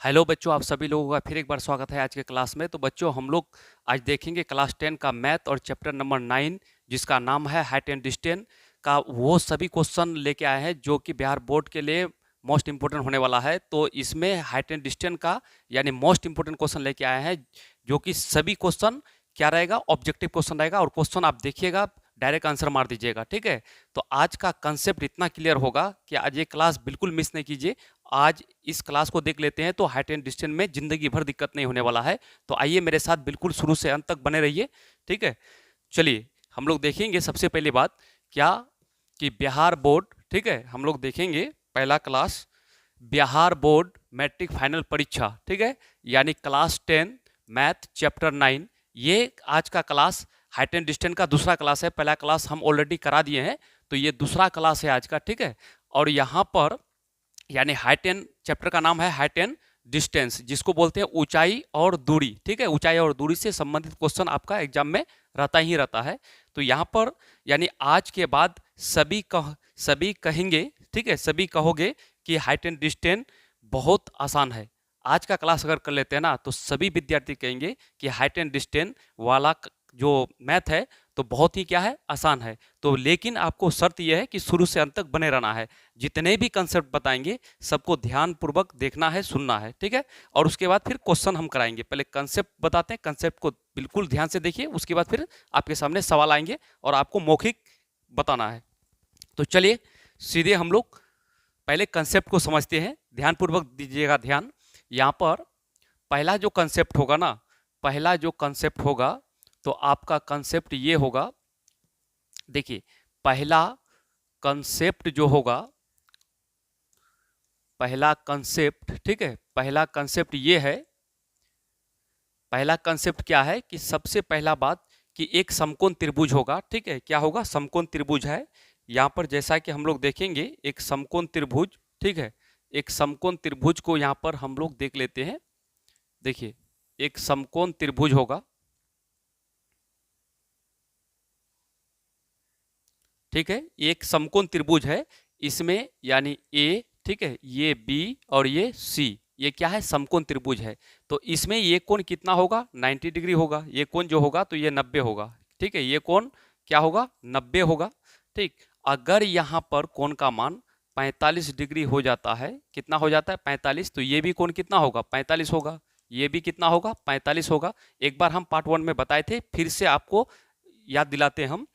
Hello बच्चों, आप सभी लोगों का फिर एक बार स्वागत है आज के क्लास में। तो बच्चों, हम लोग आज देखेंगे क्लास 10 का मैथ और चैप्टर नंबर 9, जिसका नाम है हाइट एंड डिस्टेंस का वो सभी क्वेश्चन लेके आए हैं जो कि बिहार बोर्ड के लिए मोस्ट इंपोर्टेंट होने वाला है। तो इसमें हाइट एंड डिस्टेंस का यानी मोस्ट इंपोर्टेंट क्वेश्चन लेके आए हैं, जो कि सभी क्वेश्चन क्या रहेगा, ऑब्जेक्टिव क्वेश्चन रहेगा। और क्वेश्चन आप देखिएगा, डायरेक्ट आंसर मार दीजिएगा, ठीक है। तो आज का कंसेप्ट इतना क्लियर होगा कि आज ये क्लास बिल्कुल मिस नहीं कीजिए। आज इस क्लास को देख लेते हैं तो हाइट एंड डिस्टेंस में जिंदगी भर दिक्कत नहीं होने वाला है। तो आइए मेरे साथ बिल्कुल शुरू से अंत तक बने रहिए, ठीक है। चलिए हम लोग देखेंगे सबसे पहली बात क्या कि बिहार बोर्ड, ठीक है, हम लोग देखेंगे पहला class Bihar board matric final परीक्षा, ठीक है, यानी क्लास 10 मैथ चैप्टर 9। ये आज का क्लास हाइट एंड डिस्टेंस का दूसरा क्लास है। पहला क्लास हम ऑलरेडी करा दिए हैं, तो ये दूसरा क्लास है आज का, ठीक है। और यहाँ पर यानी हाइट एंड चैप्टर का नाम है हाइट एंड डिस्टेंस, जिसको बोलते हैं ऊंचाई और दूरी, ठीक है। ऊंचाई और दूरी से संबंधित क्वेश्चन आपका एग्जाम में रहता ही रहता है। तो यहाँ पर यानी आज के बाद सभी कहेंगे, ठीक है, सभी कहोगे कि हाइट एंड डिस्टेंस बहुत आसान है। आज का क्लास अगर कर लेते हैं ना, तो सभी विद्यार्थी कहेंगे कि हाइट एंड डिस्टेंस वाला जो मैथ है तो बहुत ही क्या है, आसान है। तो लेकिन आपको शर्त यह है कि शुरू से अंत तक बने रहना है। जितने भी कंसेप्ट बताएंगे सबको ध्यानपूर्वक देखना है, सुनना है, ठीक है। और उसके बाद फिर क्वेश्चन हम कराएंगे। पहले कंसेप्ट बताते हैं, कंसेप्ट को बिल्कुल ध्यान से देखिए, उसके बाद फिर आपके सामने सवाल आएंगे और आपको मौखिक बताना है। तो चलिए सीधे हम लोग पहले कंसेप्ट को समझते हैं। ध्यानपूर्वक दीजिएगा ध्यान। यहाँ पर पहला जो कंसेप्ट होगा ना, पहला जो कंसेप्ट होगा तो आपका कंसेप्ट ये होगा। देखिए पहला कंसेप्ट जो होगा, पहला कंसेप्ट, ठीक है, पहला कंसेप्ट ये है। पहला कंसेप्ट क्या है कि सबसे पहला बात कि एक समकोण त्रिभुज होगा, ठीक है। क्या होगा? समकोण त्रिभुज है। यहाँ पर जैसा कि हम लोग देखेंगे एक समकोण त्रिभुज, ठीक है। एक समकोण त्रिभुज को यहाँ पर हम लोग देख लेते हैं। देखिए एक समकोण त्रिभुज होगा, ठीक है। एक समकोण त्रिभुज है, इसमें यानी ए, ठीक है, ये बी और ये सी, ये क्या है? समकोण त्रिभुज है। तो इसमें ये कोण कितना होगा? 90 डिग्री होगा। ये कोण जो होगा तो ये 90 होगा, ठीक है। ये कोण क्या होगा? 90 होगा, ठीक। अगर यहाँ पर कोण का मान 45 डिग्री हो जाता है, कितना हो जाता है? 45। तो ये भी कोण कितना होगा? 45 होगा। ये भी कितना होगा? 45 होगा। एक बार हम पार्ट 1 में बताए थे, फिर से आपको याद दिलाते हैं हम।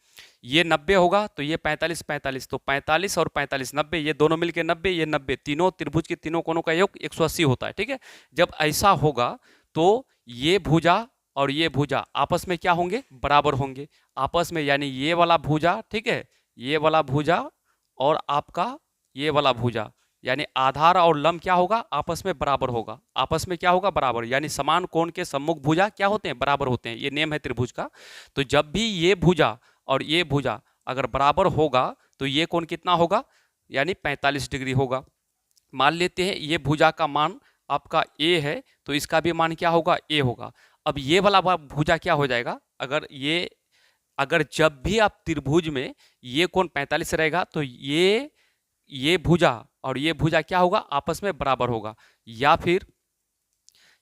ये 90 होगा तो ये 45 45, तो 45 और 45 90, ये दोनों मिलके 90, ये 90, तीनों त्रिभुज के तीनों कोणों का योग 180 होता है, ठीक है। जब ऐसा होगा तो ये भुजा और ये भुजा आपस में क्या होंगे? बराबर होंगे आपस में। यानी ये वाला भुजा, ठीक है, ये वाला भुजा और आपका ये वाला भुजा, यानी आधार और लंब क्या होगा? आपस में बराबर होगा। आपस में क्या होगा? बराबर। यानी समान कोण के सम्मुख भुजा क्या होते हैं? बराबर होते हैं। ये नेम है त्रिभुज का। तो जब भी ये भुजा और ये भुजा अगर बराबर होगा तो ये कोण कितना होगा? यानी 45 डिग्री होगा। मान लेते हैं ये भुजा का मान आपका ए है, तो इसका भी मान क्या होगा? ए होगा। अब ये वाला भुजा क्या हो जाएगा? अगर जब भी आप त्रिभुज में ये कोण 45 रहेगा तो ये भुजा और ये भुजा क्या होगा? आपस में बराबर होगा। या फिर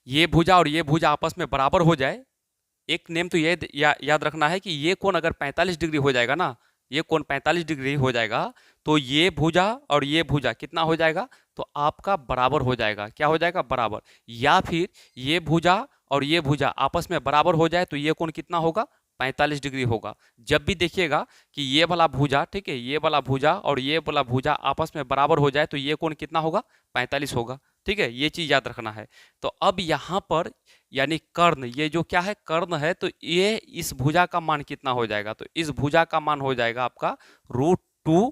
ये भुजा और ये भुजा आपस में बराबर हो जाए, एक नेम तो ये याद रखना है कि ये कोण अगर 45 डिग्री हो जाएगा ना, ये कोण 45 डिग्री हो जाएगा तो ये भुजा और ये भुजा कितना हो जाएगा? तो आपका बराबर हो जाएगा। क्या हो जाएगा? बराबर। या फिर ये भुजा और ये भुजा आपस में बराबर हो जाए तो ये कोण कितना होगा? 45 डिग्री होगा। जब भी देखिएगा कि ये वाला भुजा, ठीक है, ये वाला भुजा और ये वाला भुजा आपस में बराबर हो जाए तो ये कोण कितना होगा? 45 होगा, ठीक है। ये चीज याद रखना है। तो अब यहाँ पर यानी कर्ण, ये जो क्या है? कर्ण है। तो ये इस भुजा का मान कितना हो जाएगा? तो इस भुजा का मान हो जाएगा आपका √2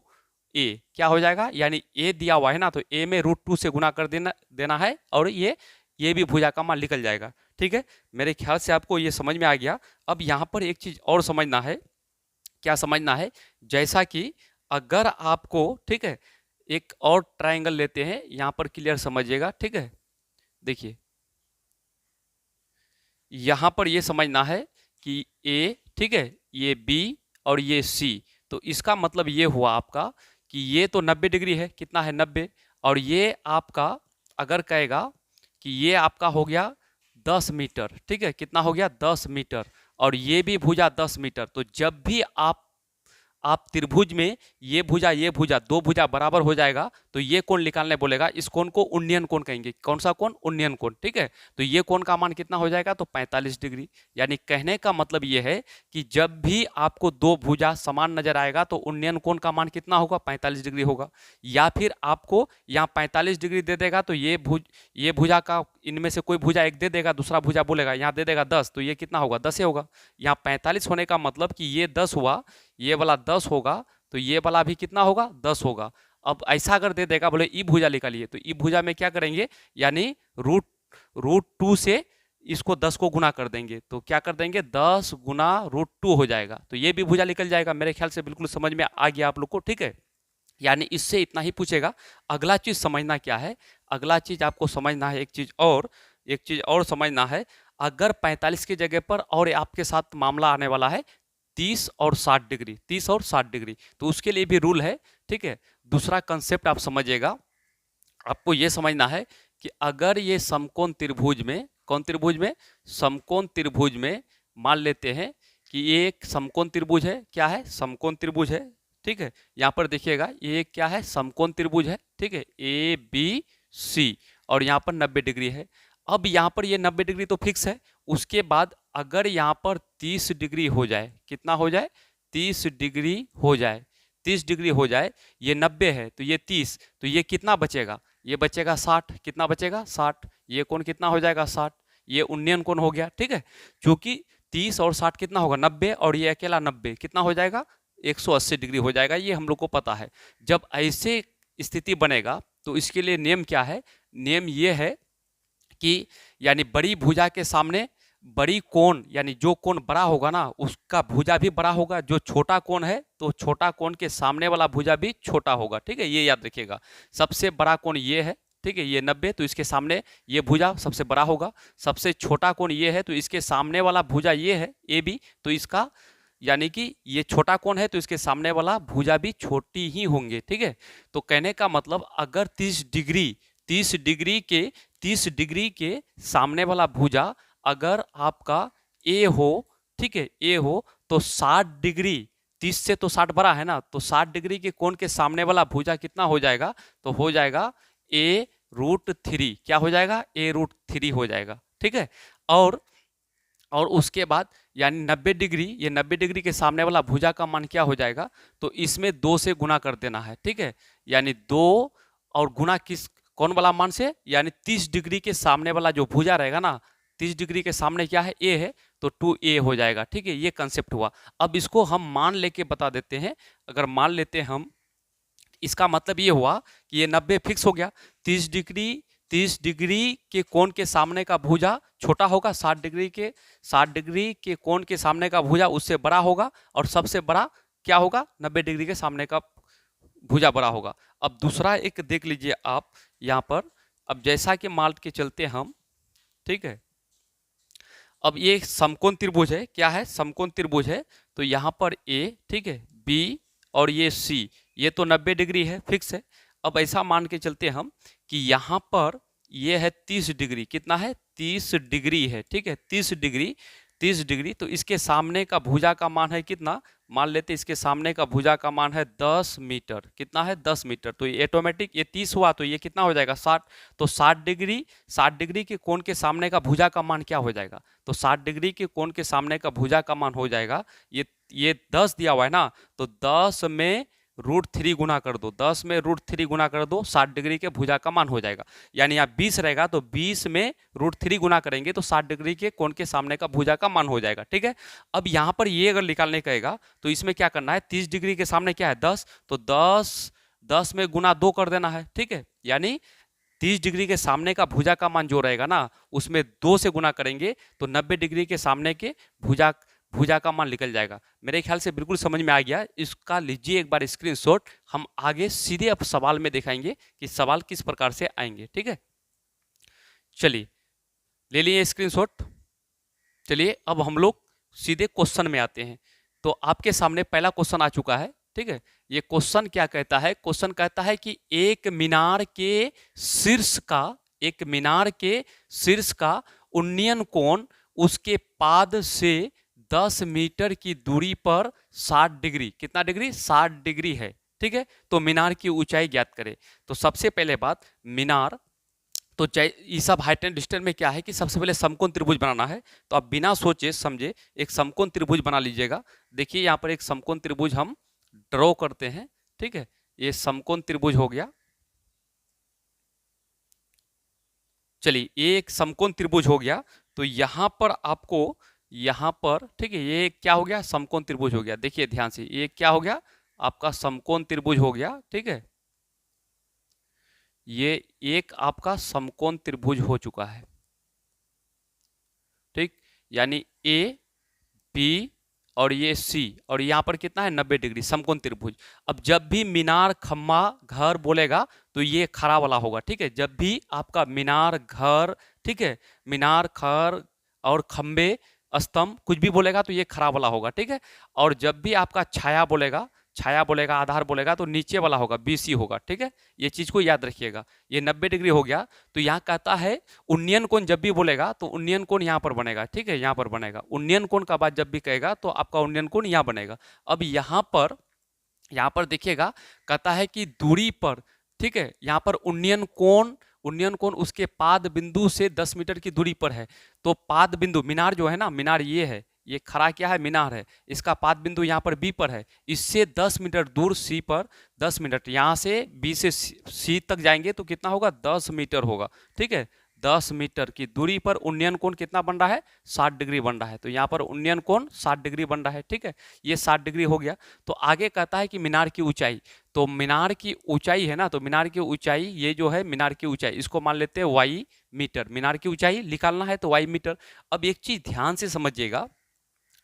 ए। क्या हो जाएगा? यानी ए दिया हुआ है ना, तो ए में √2 से गुना कर देना है और ये भी भुजा का मान निकल जाएगा, ठीक है। मेरे ख्याल से आपको ये समझ में आ गया। अब यहाँ पर एक चीज और समझना है। क्या समझना है? जैसा कि अगर आपको, ठीक है, एक और ट्राइंगल लेते हैं, यहाँ पर क्लियर समझिएगा, ठीक है। देखिए यहाँ पर ये समझना है कि ए, ठीक है, ये बी और ये सी, तो इसका मतलब ये हुआ आपका कि ये तो 90 डिग्री है, कितना है? 90। और ये आपका अगर कहेगा कि ये आपका हो गया 10 मीटर, ठीक है, कितना हो गया 10 मीटर, और ये भी भुजा 10 मीटर। तो जब भी आप त्रिभुज में ये भुजा दो भुजा बराबर हो जाएगा तो ये कोण निकालने बोलेगा, इस कोण को उन्नयन कोण कहेंगे। कौन सा कोण? उन्नयन कोण, ठीक है। तो ये कोण का मान कितना हो जाएगा? तो 45 डिग्री। यानी कहने का मतलब ये है कि जब भी आपको दो भुजा समान नजर आएगा तो उन्नयन कोण का मान कितना होगा? 45 डिग्री होगा। या फिर आपको यहाँ 45 डिग्री दे देगा तो ये भुजा का इनमें से कोई भुजा एक दे देगा, दूसरा भुजा बोलेगा यहाँ दे देगा 10, तो ये कितना होगा? 10 ही होगा। यहाँ 45 होने का मतलब कि ये 10 हुआ, ये वाला 10 होगा, तो ये वाला भी कितना होगा? 10 होगा। अब ऐसा अगर दे देगा बोले ई भुजा निकालिए, तो ई भुजा में क्या करेंगे? यानी रूट 2 से इसको 10 को गुना कर देंगे, तो क्या कर देंगे? 10 गुना √2 हो जाएगा, तो ये भी भुजा निकल जाएगा। मेरे ख्याल से बिल्कुल समझ में आ गया आप लोग को, ठीक है। यानी इससे इतना ही पूछेगा। अगला चीज समझना क्या है? अगला चीज आपको समझना है एक चीज और समझना है। अगर 45 की जगह पर और आपके साथ मामला आने वाला है 30 और 60 डिग्री, 30 और 60 डिग्री, तो उसके लिए भी रूल है, ठीक है। दूसरा कंसेप्ट आप समझिएगा, आपको ये समझना है कि अगर ये समकोण त्रिभुज में, कौन त्रिभुज में? समकोण त्रिभुज में मान लेते हैं कि ये एक समकोण त्रिभुज है। क्या है? समकोण त्रिभुज है, ठीक है। यहाँ पर देखिएगा ये क्या है? समकोण त्रिभुज है, ठीक है, ABC, और यहाँ पर 90 डिग्री है। अब यहाँ पर ये 90 डिग्री तो फिक्स है। उसके बाद अगर यहाँ पर 30 डिग्री हो जाए, कितना हो जाए? 30 डिग्री हो जाए, 30 डिग्री हो जाए, ये 90 है तो ये 30, तो ये कितना बचेगा? ये बचेगा 60। कितना बचेगा? 60। ये कोण कितना हो जाएगा? 60। ये उन्नयन कोण हो गया, ठीक है। क्योंकि 30 और 60 कितना होगा? 90, और ये अकेला 90 कितना हो जाएगा? 180 डिग्री हो जाएगा। ये हम लोग को पता है। जब ऐसे स्थिति बनेगा तो इसके लिए नियम क्या है? नियम ये है कि यानी बड़ी भुजा के सामने बड़ी कोण, यानी जो कोण बड़ा होगा ना उसका भुजा भी बड़ा होगा। जो छोटा कोण है तो छोटा कोण के सामने वाला भुजा भी छोटा होगा, ठीक है। ये याद रखिएगा। सबसे बड़ा कोण ये है, ठीक है, ये 90, तो इसके सामने ये भुजा सबसे बड़ा होगा। सबसे छोटा कोण ये है तो इसके सामने वाला भुजा ये है AB, तो इसका यानी कि ये छोटा कोण है तो इसके सामने वाला भुजा भी छोटी ही होंगे, ठीक है। तो कहने का मतलब अगर 30 डिग्री के सामने वाला भुजा अगर आपका A हो, ठीक है, A हो, तो 60 डिग्री, 30 से तो 60 बड़ा है ना, तो 60 डिग्री के कोण के सामने वाला भुजा कितना हो जाएगा? तो हो जाएगा A√3। क्या हो जाएगा? A√3 हो जाएगा, ठीक है। और उसके बाद यानी 90 डिग्री, ये 90 डिग्री के सामने वाला भुजा का मान क्या हो जाएगा? तो इसमें 2 से गुना कर देना है, ठीक है। यानी 2 और गुना किस कौन वाला मान से? यानी 30 डिग्री के सामने वाला जो भुजा रहेगा ना, 30 डिग्री के सामने क्या है? A है, तो 2A हो जाएगा, ठीक है। ये कंसेप्ट हुआ। अब इसको हम मान लेके बता देते हैं। अगर मान लेते हैं हम, इसका मतलब ये हुआ कि ये 90 फिक्स हो गया। 30 डिग्री के कोण के सामने का भुजा छोटा होगा, 60 डिग्री के कोण के सामने का भुजा उससे बड़ा होगा, और सबसे बड़ा क्या होगा? 90 डिग्री के सामने का भुजा बड़ा होगा। अब दूसरा एक देख लीजिए आप यहाँ पर। अब जैसा कि मान के चलते हम, ठीक है, अब ये समकोण त्रिभुज है। क्या है? समकोण त्रिभुज है। तो यहाँ पर A, ठीक है, B और ये C, ये तो 90 डिग्री है, फिक्स है। अब ऐसा मान के चलते हम कि यहाँ पर ये है 30 डिग्री। कितना है? 30 डिग्री है, ठीक है, 30 डिग्री। तो इसके सामने का भुजा का मान है कितना? मान लेते इसके सामने का भुजा का मान है 10 मीटर। कितना है? 10 मीटर। तो ये ऑटोमेटिक ये 30 हुआ तो ये कितना हो जाएगा? 60। तो 60 डिग्री के कोण के सामने का भुजा का मान क्या हो जाएगा? तो 60 डिग्री के कोण के सामने का भुजा का मान हो जाएगा, ये 10 दिया हुआ है ना, तो 10 में √3 गुना कर दो, 10 में √3 गुना कर दो, 60 डिग्री के भुजा का मान हो जाएगा। यानी यहाँ 20 रहेगा तो 20 में √3 गुना करेंगे तो 60 डिग्री के कोण के सामने का भुजा का मान हो जाएगा, ठीक है। अब यहाँ पर ये अगर निकालने कहेगा तो इसमें क्या करना है? 30 डिग्री के सामने क्या है? 10, तो 10 में गुना 2 कर देना है, ठीक है। यानी 30 डिग्री के सामने का भुजा का मान जो रहेगा ना उसमें 2 से गुना करेंगे तो 90 डिग्री के सामने के भुजा का मान निकल जाएगा। मेरे ख्याल से बिल्कुल समझ में आ गया। इसका लीजिए एक बार स्क्रीनशॉट। हम आगे सीधे अब सवाल में दिखाएंगे कि सवाल किस प्रकार से आएंगे, ठीक है। चलिए ले लिए स्क्रीनशॉट। चलिए अब हम लोग सीधे क्वेश्चन में आते हैं। तो आपके सामने पहला क्वेश्चन आ चुका है, ठीक है। ये क्वेश्चन क्या कहता है? क्वेश्चन कहता है कि एक मीनार के शीर्ष का एक मीनार के शीर्ष का उन्नयन कोण उसके पाद से 10 मीटर की दूरी पर 60 डिग्री, कितना डिग्री, 60 डिग्री है। ठीक है, तो मीनार की ऊंचाई ज्ञात करें। तो सबसे पहले बात, मीनार, तो ये सब हाइट एंड डिस्टेंस में क्या है कि सबसे पहले समकोण त्रिभुज बनाना है। तो आप बिना सोचे समझे एक समकोण त्रिभुज बना लीजिएगा। देखिए यहाँ पर एक समकोण त्रिभुज हम ड्रॉ करते हैं। ठीक है, ये समकोण त्रिभुज हो गया। चलिए, ये एक समकोण त्रिभुज हो गया। तो यहाँ पर आपको, यहाँ पर, ठीक है, ये क्या हो गया, समकोण त्रिभुज हो गया। देखिए ध्यान से, ये क्या हो गया, आपका समकोण त्रिभुज हो गया। ठीक है, ये एक आपका समकोण त्रिभुज हो चुका है। ठीक, यानी ए बी और ये सी, और यहाँ पर कितना है, 90 डिग्री, समकोण त्रिभुज। अब जब भी मीनार, खम्मा, घर बोलेगा तो ये खड़ा वाला होगा। ठीक है, जब भी आपका मीनार, घर, ठीक है, मीनार, घर और खम्बे, स्तंभ कुछ भी बोलेगा तो ये खड़ा वाला होगा। ठीक है, और जब भी आपका छाया बोलेगा, छाया बोलेगा, आधार बोलेगा तो नीचे वाला होगा, बीसी होगा। ठीक है, ये चीज को याद रखिएगा। ये 90 डिग्री हो गया। तो यहाँ कहता है उन्नयन कोण जब भी बोलेगा तो उन्नयन कोण यहाँ पर बनेगा। ठीक है, यहाँ पर बनेगा उन्नयन कोण का बात जब भी कहेगा तो आपका उन्नयन कोण यहाँ बनेगा। अब यहाँ पर देखिएगा, कहता है कि दूरी पर, ठीक है, यहाँ पर उन्नयन कोण उसके पाद बिंदु से 10 मीटर की दूरी पर है। तो पाद बिंदु, मीनार जो है ना, मीनार ये है, ये खड़ा क्या है, मीनार है, इसका पाद बिंदु यहाँ पर बी पर है। इससे 10 मीटर दूर सी पर, 10 मीटर, यहाँ से बी से सी तक जाएंगे तो कितना होगा, 10 मीटर होगा। ठीक है, 10 मीटर की दूरी पर उन्नयन कोण कितना बन रहा है, 60 डिग्री बन रहा है। तो यहाँ पर उन्नयन कोण 60 डिग्री बन रहा है। ठीक है, ये 60 डिग्री हो गया। तो आगे कहता है कि मीनार की ऊंचाई, तो मीनार की ऊंचाई है ना, तो मीनार की ऊंचाई, ये जो है मीनार की ऊंचाई, इसको मान लेते हैं वाई मीटर। मीनार की ऊंचाई निकालना है तो वाई मीटर। अब एक चीज ध्यान से समझिएगा,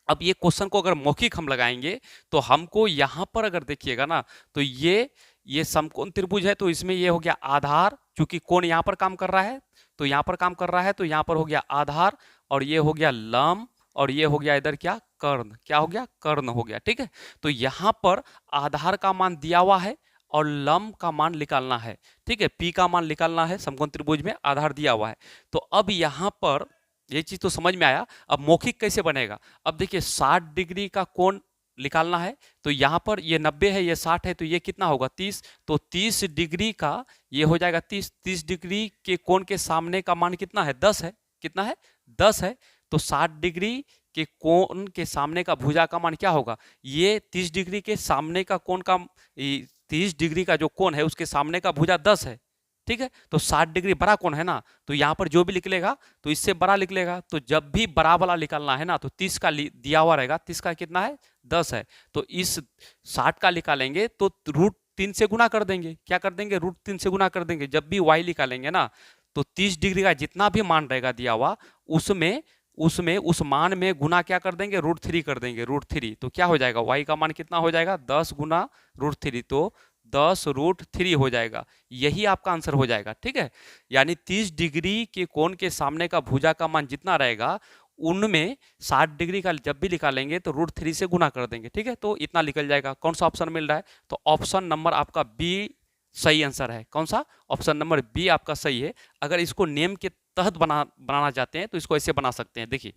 अब ये क्वेश्चन को अगर मौखिक हम लगाएंगे तो हमको यहाँ पर अगर देखिएगा ना, तो ये समकोण त्रिभुज है, तो इसमें ये हो गया आधार, चूंकि कोण यहाँ पर काम कर रहा है, तो यहाँ पर काम कर रहा है, तो यहाँ पर हो गया आधार, और ये हो गया लंब, और ये हो गया इधर क्या, कर्ण, क्या हो गया, कर्ण हो गया। ठीक है, तो यहाँ पर आधार का मान दिया हुआ है और लंब का मान निकालना है। ठीक है, पी का मान निकालना है, समकोण त्रिभुज में आधार दिया हुआ है। तो अब यहाँ पर ये चीज तो समझ में आया। अब मौखिक कैसे बनेगा, अब देखिए 60 डिग्री का कोण निकालना है, तो यहाँ पर ये 90 है, ये 60 है, तो ये कितना होगा, 30। तो 30 डिग्री का ये हो जाएगा 30 डिग्री के कोण के सामने का मान कितना है, 10 है, कितना है, 10 है। तो 60 डिग्री के कोण के सामने का भुजा का मान क्या होगा, ये 30 डिग्री के सामने का कोण का, 30 डिग्री का जो कोण है उसके सामने का भुजा 10 है। ठीक है, तो 60 डिग्री बड़ा कोण है ना, तो यहाँ पर जो भी निकलेगा तो इससे बड़ा निकलेगा। तो जब भी बड़ा वाला निकालना है ना, तो 30 का दिया हुआ रहेगा, 30 का कितना है, 10 है। तो इस 60 का निकालेंगे तो √3 से गुना कर देंगे, क्या कर देंगे, √3 से गुना कर देंगे। जब भी वाई निकालेंगे ना, तो 30 डिग्री का जितना भी मान रहेगा दिया हुआ, उसमें उस मान में गुना क्या कर देंगे, √3 कर देंगे, √3। तो क्या हो जाएगा, वाई का मान कितना हो जाएगा, 10 गुना √3, तो 10√3 हो जाएगा। यही आपका आंसर हो जाएगा। ठीक है, यानी 30 डिग्री के कोण के सामने का भुजा का मान जितना रहेगा, उनमें 60 डिग्री का जब भी निकालेंगे तो √3 से गुना कर देंगे। ठीक है, तो इतना निकल जाएगा। कौन सा ऑप्शन मिल रहा है, तो ऑप्शन नंबर आपका बी सही आंसर है। कौन सा, ऑप्शन नंबर बी आपका सही है। अगर इसको नियम के तहत बनाना चाहते हैं तो इसको ऐसे बना सकते हैं। देखिए,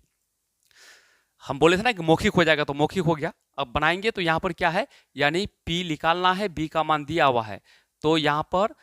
हम बोले थे ना कि मौखिक हो जाएगा, तो मौखिक हो गया। अब बनाएंगे तो यहाँ पर क्या है, यानी P निकालना है, B का मान दिया हुआ है। तो यहाँ पर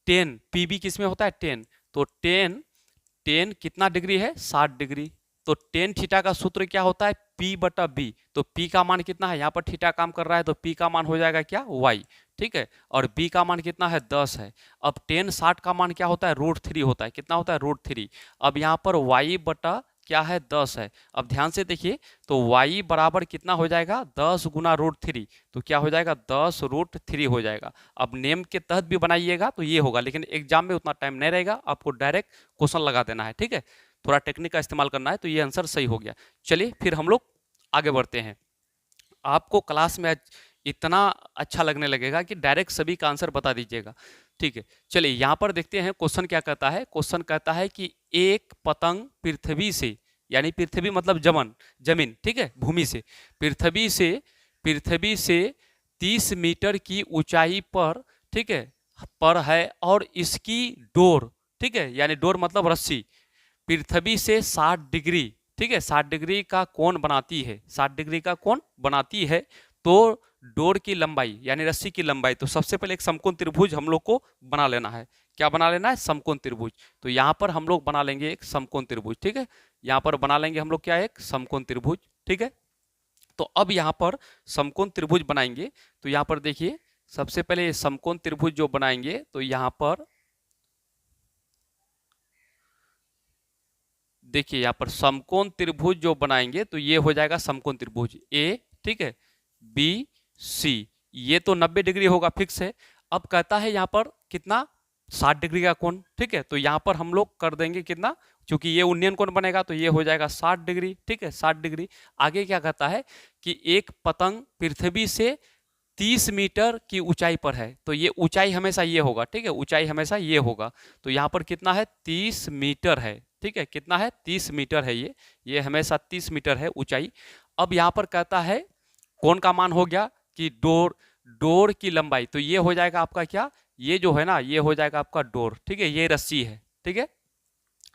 10, PB किस में होता है, 10, तो 10 कितना डिग्री है, 60 डिग्री। तो टेन थीटा का सूत्र क्या होता है, P/B। तो P का मान कितना है, यहाँ पर थीटा काम कर रहा है, तो P का मान हो जाएगा क्या, Y। ठीक है, और B का मान कितना है, 10 है। अब 10/60 का मान क्या होता है, √3 होता है, कितना होता है, √3। अब यहाँ पर Y बटा क्या है, 10 है। अब ध्यान से देखिए, तो y बराबर कितना हो जाएगा, 10 गुना √3, तो क्या हो जाएगा, 10√3 हो जाएगा। अब नेम के तहत भी बनाइएगा तो ये होगा, लेकिन एग्जाम में उतना टाइम नहीं रहेगा, आपको डायरेक्ट क्वेश्चन लगा देना है। ठीक है, थोड़ा टेक्निक का इस्तेमाल करना है। तो ये आंसर सही हो गया। चलिए फिर हम लोग आगे बढ़ते हैं। आपको क्लास में इतना अच्छा लगने लगेगा कि डायरेक्ट सभी का आंसर बता दीजिएगा। ठीक है, चलिए यहाँ पर देखते हैं क्वेश्चन क्या कहता है। क्वेश्चन कहता है कि एक पतंग पृथ्वी से, यानी पृथ्वी मतलब जमीन, ठीक है, भूमि से, पृथ्वी से 30 मीटर की ऊंचाई पर, ठीक है, पर है, और इसकी डोर, ठीक है, यानी डोर मतलब रस्सी पृथ्वी से 60 डिग्री, ठीक है, 60 डिग्री का कोण बनाती है, 60 डिग्री का कोण बनाती है, तो डोर की लंबाई यानी रस्सी की लंबाई, तो सबसे पहले एक समकोण त्रिभुज हम लोग को बना लेना है। क्या बना लेना है? समकोण त्रिभुज। तो यहाँ पर हम लोग बना लेंगे एक समकोण त्रिभुज, ठीक है, यहाँ पर बना लेंगे हम लोग क्या, एक समकोण त्रिभुज, ठीक है। तो अब यहाँ पर समकोण त्रिभुज बनाएंगे, तो यहाँ पर देखिए सबसे पहले समकोण त्रिभुज जो बनाएंगे, तो यहाँ पर देखिए, यहाँ पर समकोण त्रिभुज जो बनाएंगे तो ये हो जाएगा समकोण त्रिभुज ए, ठीक है, बी सी, ये तो 90 डिग्री होगा, फिक्स है। अब कहता है यहाँ पर कितना, 60 डिग्री का कोण, ठीक है, तो यहाँ पर हम लोग कर देंगे कितना, क्योंकि ये उन्नयन कोण बनेगा तो ये हो जाएगा 60 डिग्री, ठीक है, 60 डिग्री। आगे क्या कहता है कि एक पतंग पृथ्वी से 30 मीटर की ऊंचाई पर है, तो ये ऊंचाई हमेशा ये होगा, ठीक है, ऊंचाई हमेशा ये होगा, तो यहाँ पर कितना है, 30 मीटर है, ठीक है, कितना है, 30 मीटर है, ये हमेशा 30 मीटर है ऊंचाई। अब यहाँ पर कहता है कोण का मान हो गया कि डोर की लंबाई, तो ये हो जाएगा आपका क्या, ये जो है ना, ये हो जाएगा आपका डोर, ठीक है, ये रस्सी है, ठीक है,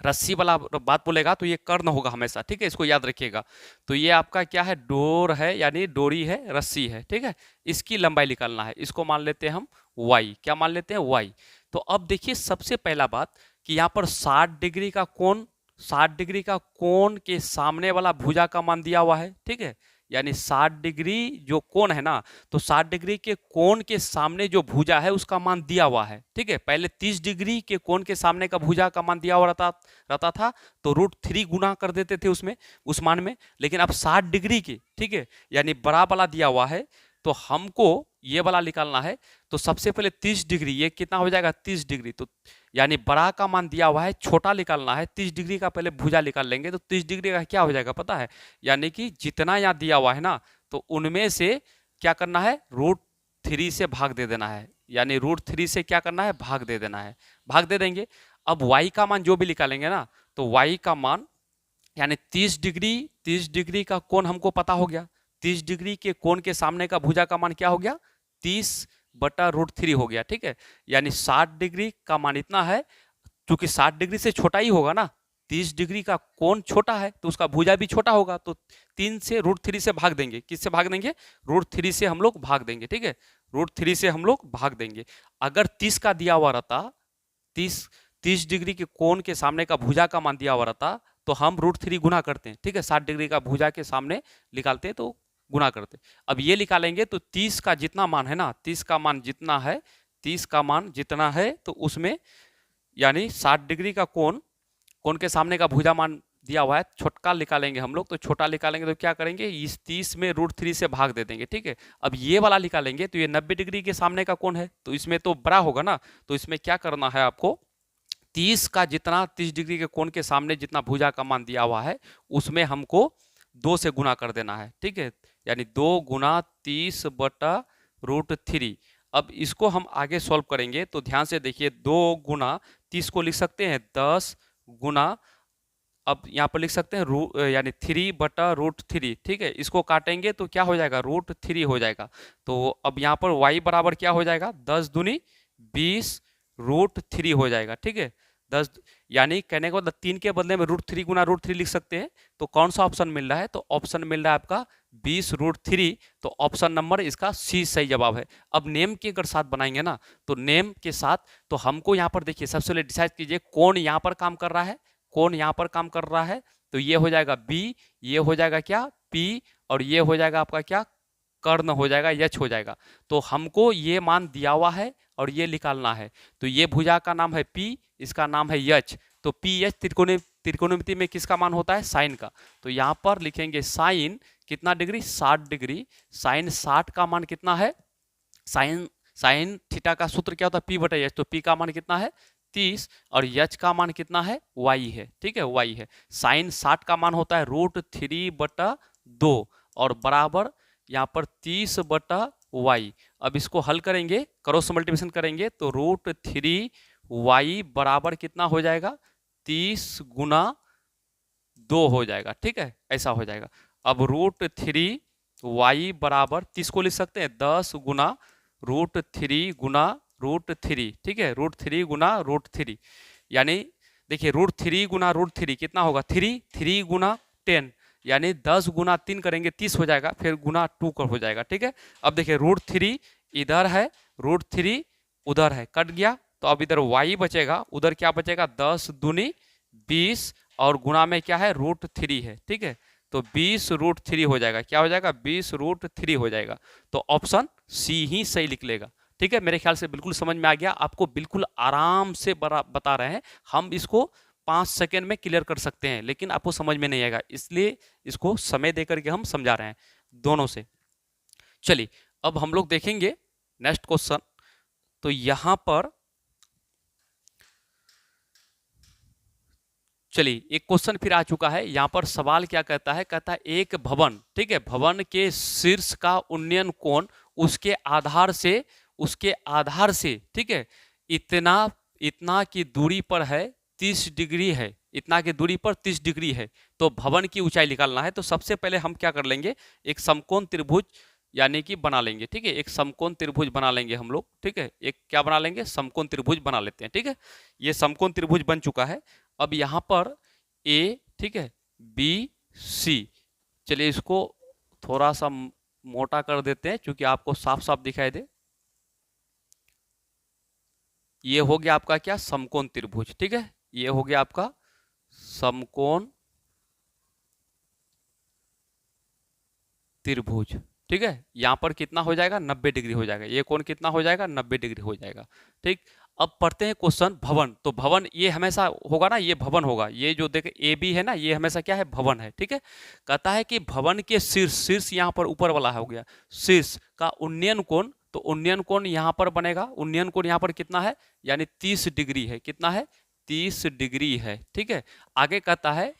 रस्सी वाला बात बोलेगा तो ये कर्ण होगा हमेशा, ठीक है, इसको याद रखिएगा। तो ये आपका क्या है, डोर है, यानी डोरी है, रस्सी है, ठीक है, इसकी लंबाई निकालना है, इसको मान लेते हैं हम y, क्या मान लेते हैं, y। तो अब देखिए सबसे पहला बात कि यहाँ पर 60 डिग्री का कोण, 60 डिग्री का कोण के सामने वाला भुजा का मान दिया हुआ है, ठीक है, यानी 60 डिग्री जो कोण है ना, तो 60 डिग्री के कोण के सामने जो भुजा है उसका मान दिया हुआ है, ठीक है। पहले 30 डिग्री के कोण के सामने का भुजा का मान दिया हुआ रहता था, तो √3 गुना कर देते थे उसमें, उस मान में। लेकिन अब 60 डिग्री के, ठीक है, यानी बड़ा वाला दिया हुआ है, तो हमको ये वाला निकालना है। तो सबसे पहले 30 डिग्री, ये कितना हो जाएगा, 30 डिग्री, तो यानी बड़ा का मान दिया हुआ है, छोटा निकालना है, 30 डिग्री का पहले भुजा निकाल लेंगे, तो 30 डिग्री का क्या हो जाएगा पता है, यानी कि जितना यहाँ दिया हुआ है ना, तो उनमें से क्या करना है, √3 से भाग दे देना है, यानी √3 से क्या करना है, भाग दे देना है, भाग दे देंगे। अब y का मान जो भी निकालेंगे ना, तो y का मान यानी 30 डिग्री का कोण हमको पता हो गया, 30 डिग्री के कोण के सामने का भुजा का मान क्या हो गया, 30/√3 हो गया, ठीक है, यानी 60 डिग्री का मान इतना है, क्योंकि 60 डिग्री से छोटा ही होगा ना, 30 डिग्री का कोण छोटा है तो उसका भुजा भी छोटा होगा, तो 3 से √3 से भाग देंगे, किससे भाग देंगे, √3 से हम लोग भाग देंगे, ठीक है, √3 से हम लोग भाग देंगे। अगर 30 का दिया हुआ रहता, 30 डिग्री के कोण के सामने का भुजा का मान दिया हुआ रहता, तो हम √3 गुना करते हैं, ठीक है, 60 डिग्री का भुजा के सामने निकालते हैं तो गुना करते। अब ये निकालेंगे तो 30 का जितना मान है ना, 30 का मान जितना है, 30 का मान जितना है, तो उसमें यानी 60 डिग्री का कोण के सामने का भुजा मान दिया हुआ है, छोटा निकालेंगे हम लोग, तो छोटा निकालेंगे तो क्या करेंगे, इस 30 में √3 से भाग दे देंगे, ठीक है। अब ये वाला निकालेंगे तो ये 90 डिग्री के सामने का कोण है, तो इसमें तो बड़ा होगा ना, तो इसमें क्या करना है आपको, 30 का जितना 30 डिग्री के कोण के सामने जितना भुजा का मान दिया हुआ है, उसमें हमको 2 से गुना कर देना है, ठीक है, यानी 2 गुना 30/√3। अब इसको हम आगे सॉल्व करेंगे, तो ध्यान से देखिए, 2 गुना 30 को लिख सकते हैं 10 गुना, अब यहाँ पर लिख सकते हैं यानी 3/√3, ठीक है, इसको काटेंगे तो क्या हो जाएगा, √3 हो जाएगा। तो अब यहाँ पर y बराबर क्या हो जाएगा, 10 दूनी 20 √3 हो जाएगा, ठीक है, 10, यानी कहने का मतलब 3 के बदले में √3 गुना √3 लिख सकते हैं। तो कौन सा ऑप्शन मिल रहा है, तो ऑप्शन मिल रहा है आपका 20√3, तो ऑप्शन नंबर इसका सी सही जवाब है। अब नेम के अगर साथ बनाएंगे ना, तो नेम के साथ तो हमको यहाँ पर देखिए सबसे पहले डिसाइड कीजिए कौन यहाँ पर काम कर रहा है, कौन यहाँ पर काम कर रहा है, तो ये हो जाएगा बी, ये हो जाएगा क्या, पी, और ये हो जाएगा आपका क्या, कर्ण हो जाएगा, यच हो जाएगा। तो हमको ये मान दिया हुआ है और ये निकालना है, तो ये भुजा का नाम है पी, इसका नाम है यच, तो पी एच त्रिकोणमिति में किसका मान होता है, साइन का। तो यहाँ पर लिखेंगे साइन कितना डिग्री, 60 डिग्री, साइन 60 का मान कितना है, साइन थीटा का सूत्र क्या होता है, p/h, तो p का मान कितना है 30, और h का मान कितना है, y है, ठीक है, y है। साइन 60 का मान होता है √3/2 और बराबर यहाँ पर 30/y। अब इसको हल करेंगे, क्रॉस मल्टीप्लिकेशन करेंगे, तो √3y बराबर कितना हो जाएगा, 30 गुना 2 हो जाएगा, ठीक है, ऐसा हो जाएगा। अब √3y बराबर 30 को लिख सकते हैं 10 गुना √3 गुना √3, ठीक है, √3 गुना √3, यानी देखिए √3 गुना √3 कितना होगा 3 गुना 10 यानी 10 गुना 3 करेंगे 30 हो जाएगा, फिर गुना 2 कर हो जाएगा। ठीक है, अब देखिए √3 इधर है, √3 उधर है, कट गया तो अब इधर y बचेगा, उधर क्या बचेगा 10 दूनी 20 और गुना में क्या है √3 है। ठीक है, तो 20 √3 हो जाएगा, क्या हो जाएगा 20 √3 हो जाएगा। तो ऑप्शन सी ही सही निकलेगा। ठीक है, मेरे ख्याल से बिल्कुल समझ में आ गया, आपको बिल्कुल आराम से बता रहे हैं हम, इसको 5 सेकेंड में क्लियर कर सकते हैं, लेकिन आपको समझ में नहीं आएगा, इसलिए इसको समय देकर के हम समझा रहे हैं दोनों से। चलिए अब हम लोग देखेंगे नेक्स्ट क्वेश्चन। तो यहां पर चलिए एक क्वेश्चन फिर आ चुका है। यहाँ पर सवाल क्या कहता है, कहता है एक भवन, ठीक है, भवन के शीर्ष का उन्नयन कोण उसके आधार से ठीक है इतना की दूरी पर है 30 डिग्री है, इतना की दूरी पर 30 डिग्री है, तो भवन की ऊंचाई निकालना है। तो सबसे पहले हम क्या कर लेंगे, एक समकोण त्रिभुज यानी कि बना लेंगे। ठीक है, एक समकोण त्रिभुज बना लेंगे हम लोग। ठीक है, एक क्या बना लेंगे, समकोण त्रिभुज बना लेते हैं। ठीक है, ये समकोण त्रिभुज बन चुका है। अब यहाँ पर ए, ठीक है, बी सी, चलिए इसको थोड़ा सा मोटा कर देते हैं क्योंकि आपको साफ साफ दिखाई दे। ये हो गया आपका क्या, समकोण त्रिभुज। ठीक है, ये हो गया आपका समकोण त्रिभुज। ठीक है, यहां पर कितना हो जाएगा 90 डिग्री हो जाएगा, ये कोण कितना हो जाएगा 90 डिग्री हो जाएगा। ठीक, अब पढ़ते हैं क्वेश्चन भवन। तो भवन ये हमेशा होगा ना, ये भवन होगा, ये जो देखे ए बी है ना, ये हमेशा क्या है भवन है। ठीक है, कहता है कि भवन के शीर्ष यहाँ पर ऊपर वाला हो गया, शीर्ष का उन्नयन कोण, तो उन्नयन कोण यहाँ पर बनेगा, उन्नयन कोण यहाँ पर कितना है यानी 30 डिग्री है, कितना है 30 डिग्री है। ठीक है, आगे कहता है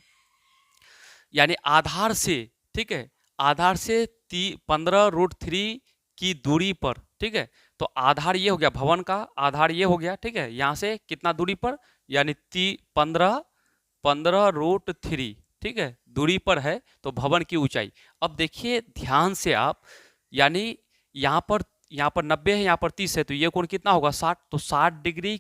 यानी आधार से, ठीक है, आधार से 15√3 की दूरी पर, ठीक है, तो आधार ये हो गया, भवन का आधार ये हो गया। ठीक है, यहां से कितना दूरी पर यानी 15√3, ठीक है, दूरी पर है, तो भवन की ऊंचाई। अब देखिए ध्यान से आप, यानी यहाँ पर 90 है, यहाँ पर 30 है, तो ये कोण कितना होगा 60, तो 60 डिग्री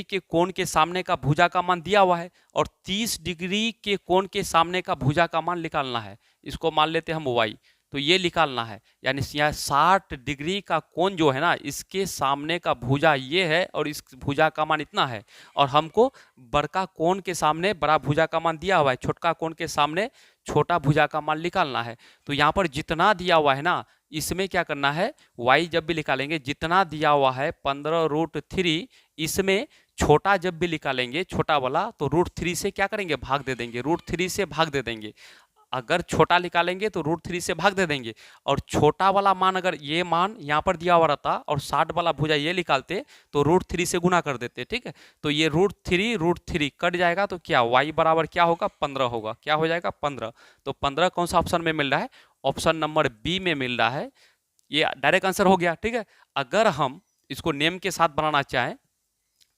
के कोण के सामने का भुजा का मान दिया हुआ है, और 30 डिग्री के कोण के सामने का भुजा का मान निकालना है। इसको मान लेते हैं हम y, तो ये निकालना है, यानी यहाँ 60 डिग्री का कोण जो है ना, इसके सामने का भुजा ये है और इस भुजा का मान इतना है, और हमको बड़का कोण के सामने बड़ा भुजा का मान दिया हुआ है, छोटा कोण के सामने छोटा भुजा का मान निकालना है। तो यहाँ पर जितना दिया हुआ है ना, इसमें क्या करना है, y जब भी निकालेंगे जितना दिया हुआ है 15√3, इसमें छोटा जब भी निकालेंगे छोटा वाला, तो √3 से क्या करेंगे भाग दे देंगे, √3 से भाग दे देंगे। अगर छोटा निकालेंगे तो √3 से भाग दे देंगे, और छोटा वाला मान अगर ये मान यहाँ पर दिया हुआ रहता और 60 वाला भुजा ये निकालते तो √3 से गुना कर देते। ठीक है, तो ये √3 कट जाएगा, तो क्या y बराबर क्या होगा 15 होगा, क्या हो जाएगा 15। तो 15 कौन सा ऑप्शन में मिल रहा है, ऑप्शन नंबर बी में मिल रहा है, ये डायरेक्ट आंसर हो गया। ठीक है, अगर हम इसको नेम के साथ बनाना चाहें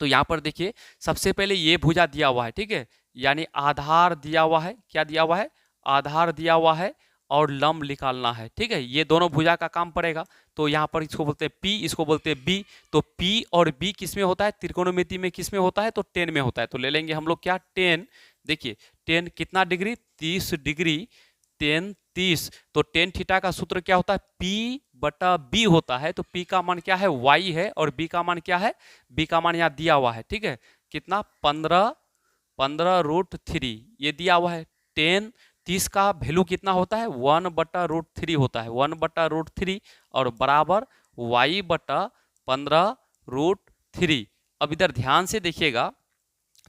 तो यहाँ पर देखिए सबसे पहले ये भुजा दिया हुआ है, ठीक है, यानी आधार दिया हुआ है, क्या दिया हुआ है आधार दिया हुआ है, और लंब निकालना है। ठीक है, ये दोनों भुजा का काम पड़ेगा। तो यहाँ पर इसको बोलते हैं P, इसको बोलते हैं B। तो P और B किस में होता है, त्रिकोणमिति में किस में होता है, तो 10 में होता है। तो ले लेंगे हम लोग क्या 10, देखिए 10 कितना डिग्री 30 डिग्री, 10 30, तो टेन थीटा का सूत्र क्या होता है P/B होता है। तो P का मान क्या है y है, और B का मान क्या है, B का मान यहाँ दिया हुआ है। ठीक है, कितना 15√3 ये दिया हुआ है। 10 30 का वैल्यू कितना होता है 1/√3 होता है, 1/√3 और बराबर y/15√3। अब इधर ध्यान से देखिएगा,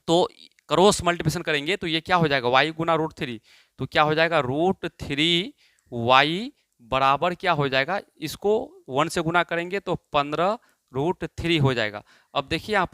तो क्रॉस मल्टीप्लिकेशन करेंगे तो ये क्या हो जाएगा y गुना √3, तो क्या हो जाएगा √3y बराबर क्या हो जाएगा, इसको 1 से गुना करेंगे तो 15√3 हो जाएगा। अब देखिए यहाँ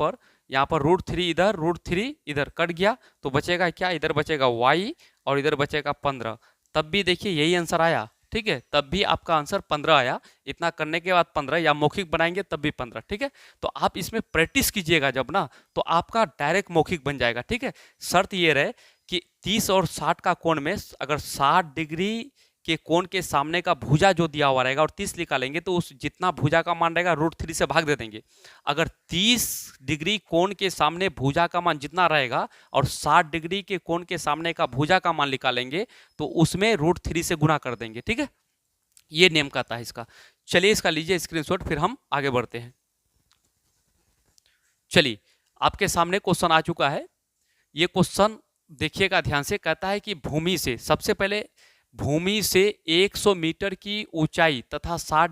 पर √3 इधर, √3 इधर कट गया, तो बचेगा क्या, इधर बचेगा y और इधर बचेगा 15। तब भी देखिए यही आंसर आया। ठीक है, तब भी आपका आंसर 15 आया। इतना करने के बाद 15, या मौखिक बनाएंगे तब भी 15। ठीक है, तो आप इसमें प्रैक्टिस कीजिएगा जब ना, तो आपका डायरेक्ट मौखिक बन जाएगा। ठीक है, शर्त ये रहे कि 30 और 60 का कोण में अगर 60 डिग्री के कोण के सामने का भुजा जो दिया हुआ रहेगा और 30 निकालेंगे तो उस जितना भुजा का मान रहेगा √3 से भाग दे देंगे। अगर 30 डिग्री कोण के सामने भुजा का मान जितना रहेगा और 60 डिग्री के कोण के सामने का भुजा का मान निकालेंगे तो उसमें √3 से गुणा कर देंगे। ठीक है, ये नियम कहता है इसका। चलिए इसका लीजिए स्क्रीनशॉट, फिर हम आगे बढ़ते हैं। चलिए आपके सामने क्वेश्चन आ चुका है। ये क्वेश्चन देखिएगा ध्यान से, कहता है कि भूमि से, सबसे पहले भूमि से 100 मीटर की ऊंचाई तथा 60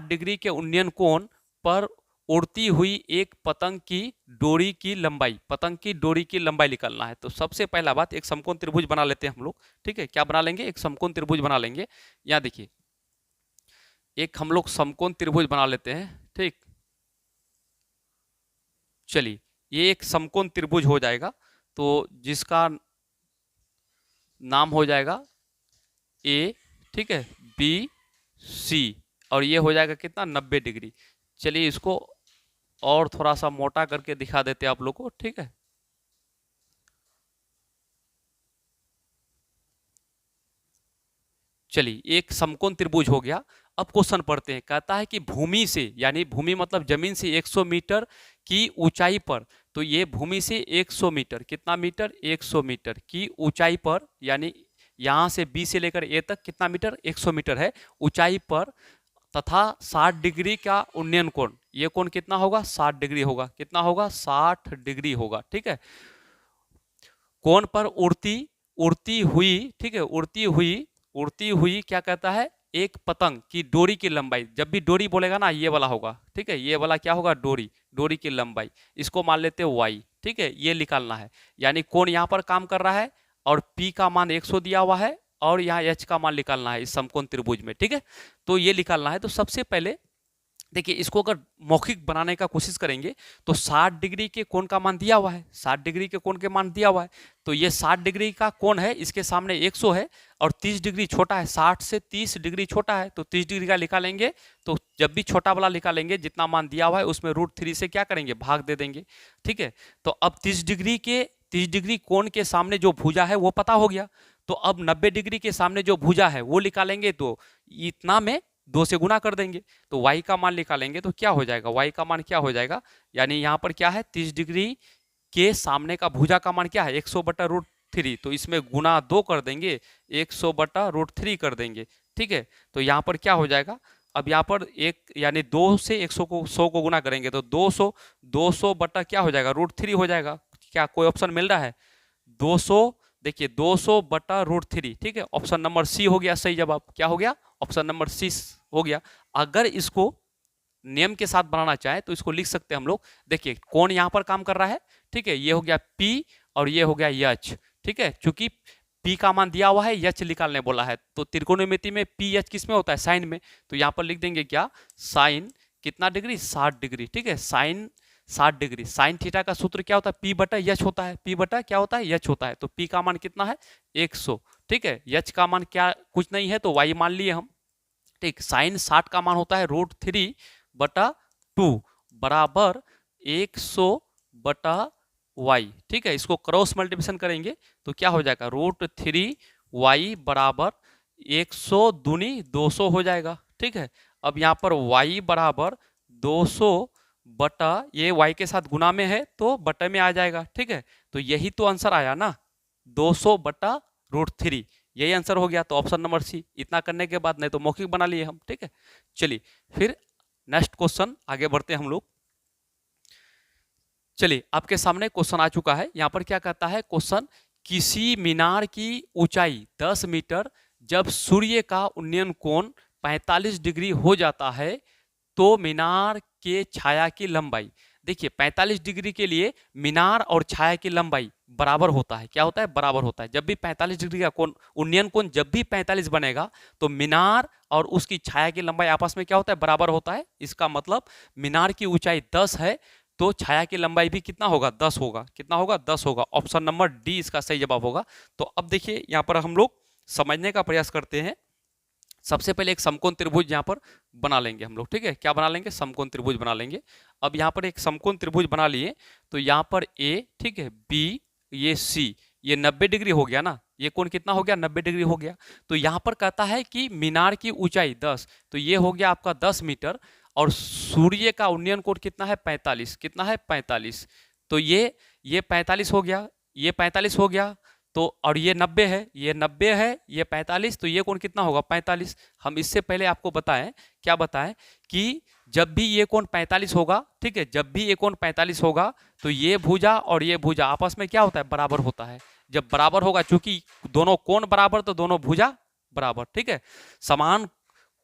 डिग्री के उन्नयन कोण पर उड़ती हुई एक पतंग की डोरी की लंबाई, पतंग की डोरी की लंबाई निकालना है। तो सबसे पहला बात, एक समकोण त्रिभुज बना लेते हैं हम लोग। ठीक है, क्या बना लेंगे? एक समकोण त्रिभुज बना लेंगे। यहाँ देखिए, एक हम लोग समकोण त्रिभुज बना लेते हैं। ठीक, चलिए ये एक समकोण त्रिभुज हो जाएगा, तो जिसका नाम हो जाएगा ए, ठीक है, बी सी, और ये हो जाएगा कितना? 90 डिग्री। चलिए इसको और थोड़ा सा मोटा करके दिखा देते हैं आप लोग को। ठीक है, चलिए एक समकोण त्रिभुज हो गया। अब क्वेश्चन पढ़ते हैं। कहता है कि भूमि से, यानी भूमि मतलब जमीन से 100 मीटर की ऊंचाई पर, तो ये भूमि से 100 मीटर, कितना मीटर? 100 मीटर की ऊंचाई पर, यानी यहाँ से बी से लेकर ए तक कितना मीटर? 100 मीटर है ऊंचाई पर, तथा 60 डिग्री का उन्नयन कोण, ये कोण कितना होगा? 60 डिग्री होगा। कितना होगा? 60 डिग्री होगा। ठीक है, कोण पर उड़ती हुई, ठीक है, उड़ती हुई क्या कहता है? एक पतंग की डोरी की लंबाई। जब भी डोरी बोलेगा ना, ये वाला होगा। ठीक है, ये वाला क्या होगा? डोरी की लंबाई। इसको मान लेते हैं y। ठीक है, ये निकालना है। यानी कोण यहाँ पर काम कर रहा है और P का मान 100 दिया हुआ है और यहाँ H का मान निकालना है इस समकोण त्रिभुज में। ठीक है, तो ये निकालना है। तो सबसे पहले देखिए, इसको अगर मौखिक बनाने का कोशिश करेंगे तो 60 डिग्री के कोण का मान दिया हुआ है, 60 डिग्री के कोण के मान दिया हुआ है, तो ये 60 डिग्री का कोण है, इसके सामने 100 है और 30 डिग्री छोटा है, 60 से 30 डिग्री छोटा है, तो 30 डिग्री का निकालेंगे। तो जब भी छोटा वाला निकालेंगे, जितना मान दिया हुआ है उसमें √3 से क्या करेंगे? भाग दे देंगे। ठीक है, तो अब 30 डिग्री कोण के सामने जो भुजा है वो पता हो गया। तो अब 90 डिग्री के सामने जो भुजा है वो निकालेंगे, तो इतना में 2 से गुना कर देंगे, तो y का मान निकालेंगे तो क्या हो जाएगा? y का मान क्या हो जाएगा? यानी यहाँ पर क्या है? 30 डिग्री के सामने का भुजा का मान क्या है? 100/√3, तो इसमें गुना 2 कर देंगे, 100/√3 कर देंगे। ठीक है, तो यहाँ पर क्या हो जाएगा? अब यहाँ पर एक, यानी 2 से 100 को गुना करेंगे तो 200 बटा क्या हो जाएगा? √3 हो जाएगा। क्या कोई ऑप्शन मिल रहा है? 200, देखिए 200/√3। ठीक है, ऑप्शन नंबर सी हो गया सही जवाब। क्या हो गया? ऑप्शन नंबर सी हो गया। अगर इसको नियम के साथ बनाना चाहे तो इसको लिख सकते हैं हम लोग। देखिए कौन यहाँ पर काम कर रहा है? ठीक है, ये हो गया P और ये हो गया H। ठीक है, चूंकि P का मान दिया हुआ है, H निकालने बोला है, तो त्रिकोणमिति में PH किस में होता है? साइन में। तो यहाँ पर लिख देंगे क्या? साइन कितना डिग्री? 60 डिग्री। ठीक है, साइन 60 डिग्री। साइन थीटा का सूत्र क्या होता है? P/H होता है। P/ क्या होता है? H होता है। तो P का मान कितना है? 100। ठीक है, H का मान क्या कुछ नहीं है, तो y मान लिए हम। ठीक, साइन 60 का मान होता है √3/2 बराबर 100/y। ठीक है, इसको क्रॉस मल्टीप्लिकेशन करेंगे तो क्या हो जाएगा? √3y बराबर 100 दूनी 200 हो जाएगा। ठीक है, अब यहाँ पर y बराबर 200 बटा, ये y के साथ गुना में है तो बटे में आ जाएगा। ठीक है, तो यही तो आंसर आया ना, 200/√3, यही आंसर हो गया। तो ऑप्शन नंबर सी। इतना करने के बाद नहीं तो मौखिक बना लिए हम। ठीक है, चलिए फिर नेक्स्ट क्वेश्चन आगे बढ़ते हैं हम लोग। चलिए आपके सामने क्वेश्चन आ चुका है। यहाँ पर क्या कहता है क्वेश्चन? किसी मीनार की ऊंचाई 10 मीटर जब सूर्य का उन्नयन कोण 45 डिग्री हो जाता है तो मीनार के छाया की लंबाई। देखिए 45 डिग्री के लिए मीनार और छाया की लंबाई बराबर होता है। क्या होता है? बराबर होता है। जब भी 45 डिग्री का कोण, उन्नयन कोण जब भी 45 बनेगा तो मीनार और उसकी छाया की लंबाई आपस में क्या होता है? बराबर होता है। इसका मतलब मीनार की ऊंचाई 10 है तो छाया की लंबाई भी कितना होगा? 10 होगा। कितना होगा? 10 होगा। ऑप्शन नंबर डी इसका सही जवाब होगा। तो अब देखिए यहाँ पर हम लोग समझने का प्रयास करते हैं। सबसे पहले एक समकोण त्रिभुज यहाँ पर बना लेंगे हम लोग। ठीक है, क्या बना लेंगे? समकोण त्रिभुज बना लेंगे। अब यहाँ पर एक समकोण त्रिभुज बना लिए तो यहाँ पर ए, ठीक है, बी, ये सी, ये 90 डिग्री हो गया ना, ये कोण कितना हो गया 90 डिग्री हो गया। तो यहाँ पर कहता है कि मीनार की ऊंचाई 10, तो ये हो गया आपका 10 मीटर और सूर्य का उन्नयन कोण कितना है 45, कितना है 45। तो ये 45 हो गया, ये 45 हो गया, तो और ये 90 है, ये 90 है, ये 45, तो ये कोण कितना होगा 45। हम इससे पहले आपको बताएं, क्या बताएं कि जब भी ये कोण 45 होगा, ठीक है, जब भी ये कोण 45 होगा तो ये भुजा और ये भुजा आपस में क्या होता है बराबर होता है। जब बराबर होगा, चूंकि दोनों कोण बराबर तो दोनों भुजा बराबर, ठीक है, समान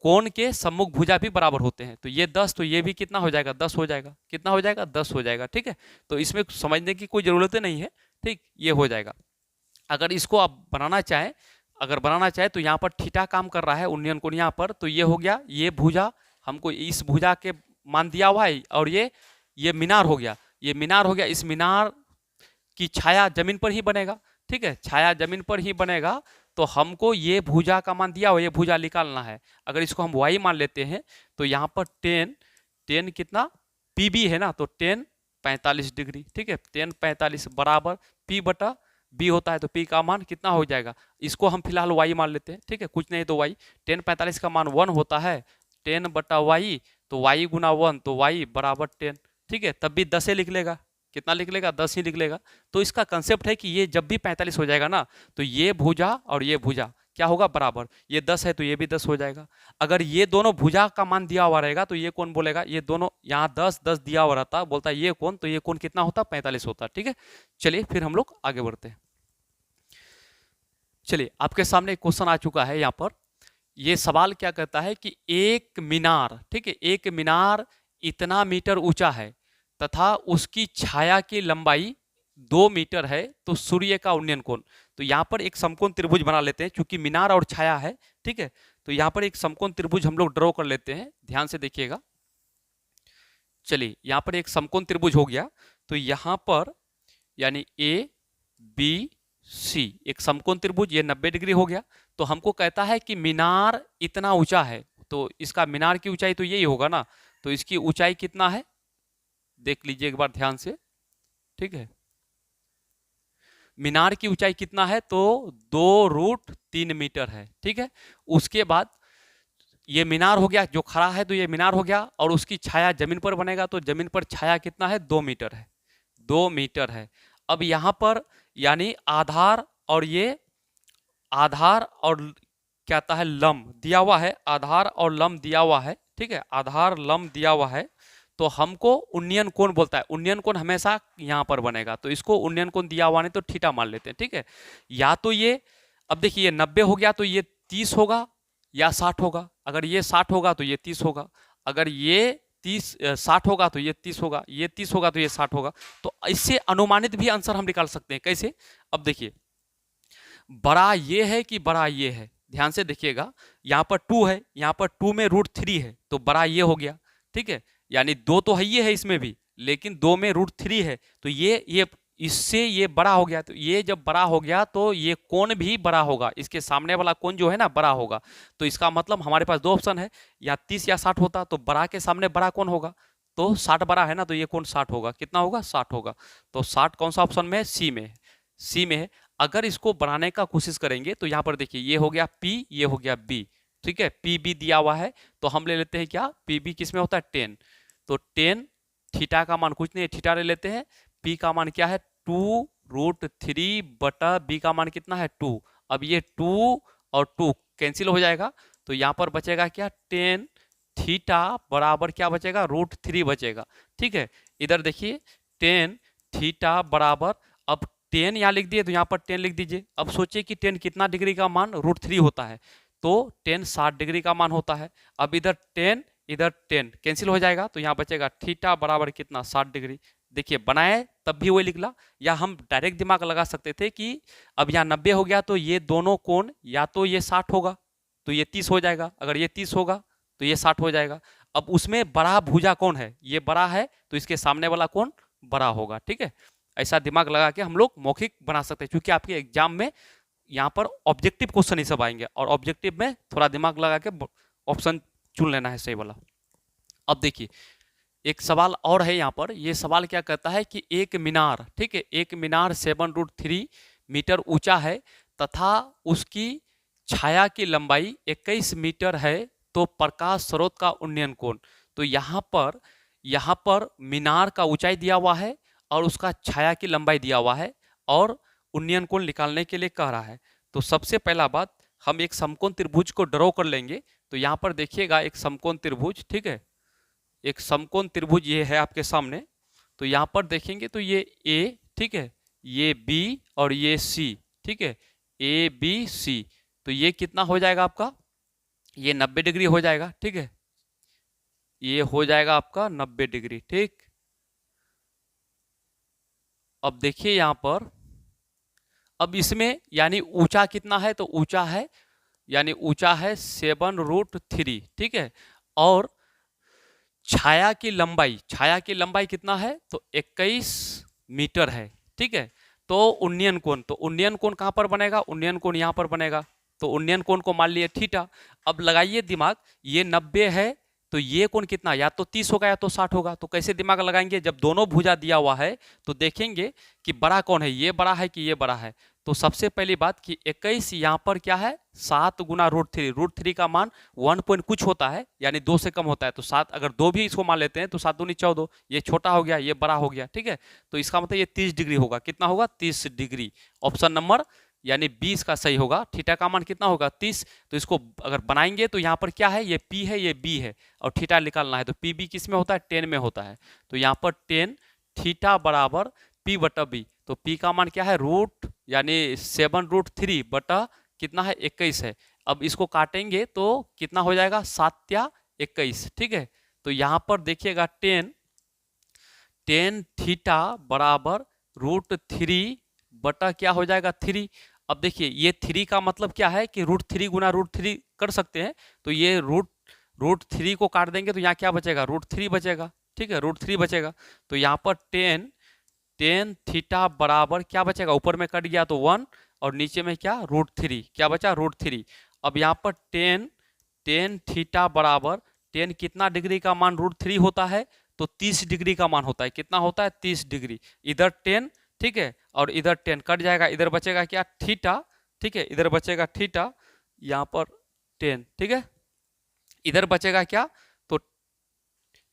कोण के सम्मुख भुजा भी बराबर होते हैं। तो ये 10, तो ये भी कितना हो जाएगा 10 हो जाएगा, कितना हो जाएगा 10 हो जाएगा, ठीक है। तो इसमें समझने की कोई जरूरत नहीं है, ठीक, ये हो जाएगा। अगर इसको आप बनाना चाहें, अगर बनाना चाहे तो यहाँ पर थीटा काम कर रहा है उन्नयन कोण यहाँ पर, तो ये हो गया, ये भुजा हमको इस भुजा के मान दिया हुआ है और ये मीनार हो गया, ये मीनार हो गया, इस मीनार की छाया जमीन पर ही बनेगा, ठीक है, छाया जमीन पर ही बनेगा। तो हमको ये भुजा का मान दिया हुआ, ये भुजा निकालना है। अगर इसको हम y मान लेते हैं तो यहाँ पर टेन कितना PB है ना, तो 10 45 डिग्री, ठीक है, 10 45 बराबर P बटा B होता है, तो P का मान कितना हो जाएगा, इसको हम फिलहाल y मान लेते हैं, ठीक है, कुछ नहीं तो y, 10 45 का मान 1 होता है, 10 बटा y, तो y गुना 1, तो y बराबर 10, ठीक है, तब भी 10 लिख लेगा, कितना लिख लेगा 10 ही लिख लेगा। तो इसका कंसेप्ट है कि ये जब भी 45 हो जाएगा ना, तो ये भुजा और ये भुजा क्या होगा बराबर, ये 10 है तो ये भी 10 हो जाएगा। अगर ये दोनों भुजा का मान दिया हुआ रहेगा तो ये कौन बोलेगा, ये दोनों यहाँ 10 10 दिया हुआ रहता, बोलता है ये कौन, तो ये कौन कितना होता 45 होता, ठीक है। चलिए फिर हम लोग आगे बढ़ते हैं। चलिए आपके सामने एक क्वेश्चन आ चुका है यहाँ पर। ये सवाल क्या कहता है कि एक मीनार, ठीक है, एक मीनार इतना मीटर ऊंचा है तथा उसकी छाया की लंबाई 2 मीटर है, तो सूर्य का उन्नयन कोण। तो यहाँ पर एक समकोण त्रिभुज बना लेते हैं, क्योंकि मीनार और छाया है, ठीक है। तो यहाँ पर एक समकोण त्रिभुज हम लोग ड्रॉ कर लेते हैं, ध्यान से देखिएगा। चलिए यहाँ पर एक समकोण त्रिभुज हो गया, तो यहाँ पर यानी ABC एक समकोण त्रिभुज, ये 90 डिग्री हो गया। तो हमको कहता है कि मीनार इतना ऊंचा है, तो इसका मीनार की ऊंचाई तो यही होगा ना, तो इसकी ऊंचाई कितना है देख लीजिए एक बार ध्यान से, ठीक है। मीनार की ऊंचाई कितना है, तो 2√3 मीटर है, ठीक है। उसके बाद ये मीनार हो गया, जो खड़ा है तो ये मीनार हो गया, और उसकी छाया जमीन पर बनेगा, तो जमीन पर छाया कितना है 2 मीटर है, 2 मीटर है। अब यहाँ पर यानी आधार और ये आधार और क्या आता है लंब दिया हुआ है, आधार और लंब दिया हुआ है, ठीक है, आधार लंब दिया हुआ है। तो हमको उन्नयन कोण बोलता है, उन्नयन कोण हमेशा यहाँ पर बनेगा, तो इसको उन्नयन कोण दिया हुआ नहीं तो थीटा मान लेते हैं, ठीक है। या तो ये, अब देखिए ये 90 हो गया तो ये 30 होगा या 60 होगा, अगर ये 60 होगा तो ये 30 होगा, अगर ये 60 होगा तो ये 30 होगा, ये 30 होगा तो ये 60 होगा। तो इससे अनुमानित भी आंसर हम निकाल सकते हैं, कैसे, अब देखिए बड़ा ये है कि बड़ा ये है, ध्यान से देखिएगा, यहाँ पर 2 है, यहाँ पर 2 में √3 है, तो बड़ा ये हो गया, ठीक है, यानी 2 तो है ये है इसमें भी, लेकिन 2 में √3 है, तो ये इससे ये बड़ा हो गया। तो ये जब बड़ा हो गया तो ये कोण भी बड़ा होगा, इसके सामने वाला कोण जो है ना बड़ा होगा। तो इसका मतलब हमारे पास 2 ऑप्शन है, या 30 या 60 होता, तो बड़ा के सामने बड़ा कौन होगा, तो 60 बड़ा है ना, तो ये कोण 60 होगा, कितना होगा 60 होगा। तो 60 कौन सा ऑप्शन में है, सी में है, सी में है। अगर इसको बनाने का कोशिश करेंगे तो यहाँ पर देखिए ये हो गया P, ये हो गया B, ठीक है, PB दिया हुआ है, तो हम ले लेते हैं क्या, PB किस में होता है 10, तो 10 थीटा का मान कुछ नहीं, थीटा ले लेते हैं, P का मान क्या है 2√3 बटा B का मान कितना है 2। अब ये 2 और 2 कैंसिल हो जाएगा, तो यहाँ पर बचेगा क्या 10 थीटा बराबर क्या बचेगा √3 बचेगा, ठीक है। इधर देखिए 10 थीटा बराबर, अब 10 यहाँ लिख दिए तो यहाँ पर 10 लिख दीजिए। अब सोचिए कि 10 कितना डिग्री का मान √3 होता है, तो 10 60 डिग्री का मान होता है। अब इधर 10 इधर 10 कैंसिल हो जाएगा, तो यहाँ बचेगा थीटा बराबर कितना 60 डिग्री। देखिए बनाए तब भी वही निकला, या हम डायरेक्ट दिमाग लगा सकते थे कि अब यहाँ 90 हो गया तो ये दोनों कोण या तो ये 60 होगा तो ये 30 हो जाएगा, अगर ये 30 होगा तो ये 60 हो जाएगा। अब उसमें बड़ा भुजा कौन है, ये बड़ा है, तो इसके सामने वाला कौन बड़ा होगा, ठीक है। ऐसा दिमाग लगा के हम लोग मौखिक बना सकते हैं, क्योंकि आपके एग्जाम में यहाँ पर ऑब्जेक्टिव क्वेश्चन ही सब आएंगे, और ऑब्जेक्टिव में थोड़ा दिमाग लगा के ऑप्शन चुन लेना है सही वाला। अब देखिए एक सवाल और है यहाँ पर, ये सवाल क्या कहता है कि एक मीनार, ठीक है, एक मीनार 7√3 मीटर ऊंचा है तथा उसकी छाया की लंबाई 21 मीटर है तो प्रकाश स्रोत का उन्नयन कोण। तो यहाँ पर मीनार का ऊंचाई दिया हुआ है और उसका छाया की लंबाई दिया हुआ है और उन्नयन कोण निकालने के लिए कह रहा है। तो सबसे पहला बात, हम एक समकोण त्रिभुज को ड्रॉ कर लेंगे। तो यहाँ पर देखिएगा एक समकोण त्रिभुज, ठीक है, एक समकोण त्रिभुज ये है आपके सामने। तो यहाँ पर देखेंगे तो ये ए, ठीक है, ये बी और ये सी, ठीक है, ए बी सी। तो ये कितना हो जाएगा आपका, ये 90 डिग्री हो जाएगा, ठीक है, ये हो जाएगा आपका 90 डिग्री, ठीक। अब देखिए यहाँ पर, अब इसमें यानी ऊंचा कितना है, तो ऊंचा है यानी ऊंचा है 7√3, ठीक है, और छाया की लंबाई कितना है, तो 21 मीटर है, ठीक है। तो उन्नयन कोण कहाँ पर बनेगा, उन्नयन कोण यहाँ पर बनेगा। तो उन्नयन कोण को मान लिए थीटा। अब लगाइए दिमाग, ये 90 है तो ये कोण कितना, या तो 30 होगा या तो 60 होगा। तो कैसे दिमाग लगाएंगे, जब दोनों भुजा दिया हुआ है तो देखेंगे कि बड़ा कौन है, ये बड़ा है कि ये बड़ा है। तो सबसे पहली बात कि 21 यहाँ पर क्या है, 7 गुना √3 का मान 1 पॉइंट कुछ होता है यानी 2 से कम होता है। तो 7 अगर 2 भी इसको मान लेते हैं तो 7 दूनी 14, ये छोटा हो गया ये बड़ा हो गया, ठीक है। तो इसका मतलब ये 30 डिग्री होगा, कितना होगा 30 डिग्री। ऑप्शन नंबर यानी 20 का सही होगा। थीटा का मान कितना होगा 30। तो इसको अगर बनाएंगे तो यहाँ पर क्या है, ये P है ये B है और थीटा निकालना है। तो पी बी किस में होता है, 10 में होता है। तो यहाँ पर 10 थीटा बराबर P/B। तो P का मान क्या है, रूट यानी 7√3 बटा कितना है 21 है। अब इसको काटेंगे तो कितना हो जाएगा 7 या 21, ठीक है। तो यहाँ पर देखिएगा 10 थीटा बराबर √3 बटा क्या हो जाएगा 3। अब देखिए ये 3 का मतलब क्या है कि √3 गुना √3 कर सकते हैं। तो ये √3 को काट देंगे तो यहाँ क्या बचेगा, √3 बचेगा, ठीक है, √3 बचेगा। तो यहाँ पर 10 थीटा बराबर क्या बचेगा, ऊपर में कट गया तो 1 और नीचे में क्या √3, क्या बचा √3। अब यहाँ पर 10 थीटा बराबर 10 कितना डिग्री का मान √3 होता है, तो 30 डिग्री का मान होता है। कितना होता है 30 डिग्री। इधर 10, ठीक है, और इधर 10 कट जाएगा, इधर बचेगा क्या थीटा, ठीक है, इधर बचेगा थीटा, यहाँ पर 10, ठीक है, इधर बचेगा क्या, तो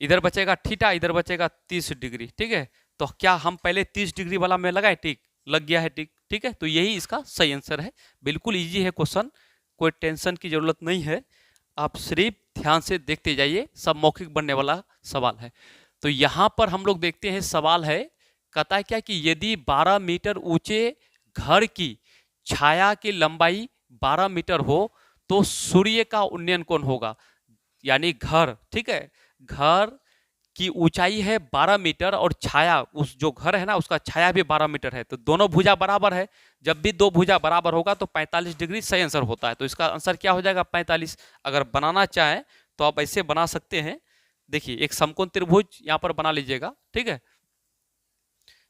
इधर बचेगा थीटा, इधर बचेगा 30 डिग्री, ठीक है। तो क्या हम पहले 30 डिग्री वाला में लगाए, टिक लग गया है, टिक, ठीक है। तो यही इसका सही आंसर है। बिल्कुल इजी है क्वेश्चन, कोई टेंशन की जरूरत नहीं है, आप सिर्फ ध्यान से देखते जाइए, सब मौखिक बनने वाला सवाल है। तो यहाँ पर हम लोग देखते हैं सवाल है, कहता है क्या कि यदि 12 मीटर ऊंचे घर की छाया की लंबाई 12 मीटर हो तो सूर्य का उन्नयन कोण होगा। यानी घर, ठीक है, घर की ऊंचाई है 12 मीटर और छाया, उस जो घर है ना उसका छाया भी 12 मीटर है। तो दोनों भुजा बराबर है, जब भी दो भुजा बराबर होगा तो 45 डिग्री सही आंसर होता है। तो इसका आंसर क्या हो जाएगा 45। अगर बनाना चाहें तो आप ऐसे बना सकते हैं। देखिए एक समकोण त्रिभुज यहाँ पर बना लीजिएगा, ठीक है,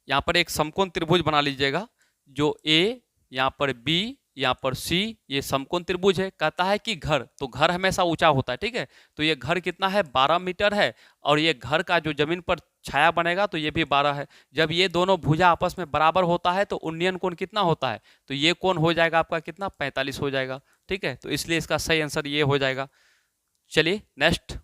यहाँ पर एक समकोण त्रिभुज बना लीजिएगा, जो ए, यहाँ पर बी, यहाँ पर सी, ये समकोण त्रिभुज है। कहता है कि घर, तो घर हमेशा ऊंचा होता है, ठीक है। तो ये घर कितना है 12 मीटर है और ये घर का जो जमीन पर छाया बनेगा तो ये भी 12 है। जब ये दोनों भुजा आपस में बराबर होता है तो उन्नयन कोण कितना होता है, तो ये कोण हो जाएगा आपका कितना 45 हो जाएगा, ठीक है। तो इसलिए इसका सही आंसर ये हो जाएगा। चलिए नेक्स्ट।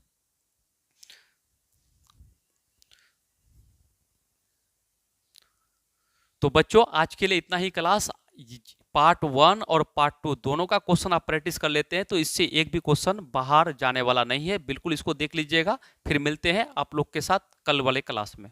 तो बच्चों आज के लिए इतना ही क्लास। पार्ट 1 और पार्ट 2 दोनों का क्वेश्चन आप प्रैक्टिस कर लेते हैं तो इससे एक भी क्वेश्चन बाहर जाने वाला नहीं है। बिल्कुल इसको देख लीजिएगा। फिर मिलते हैं आप लोग के साथ कल वाले क्लास में।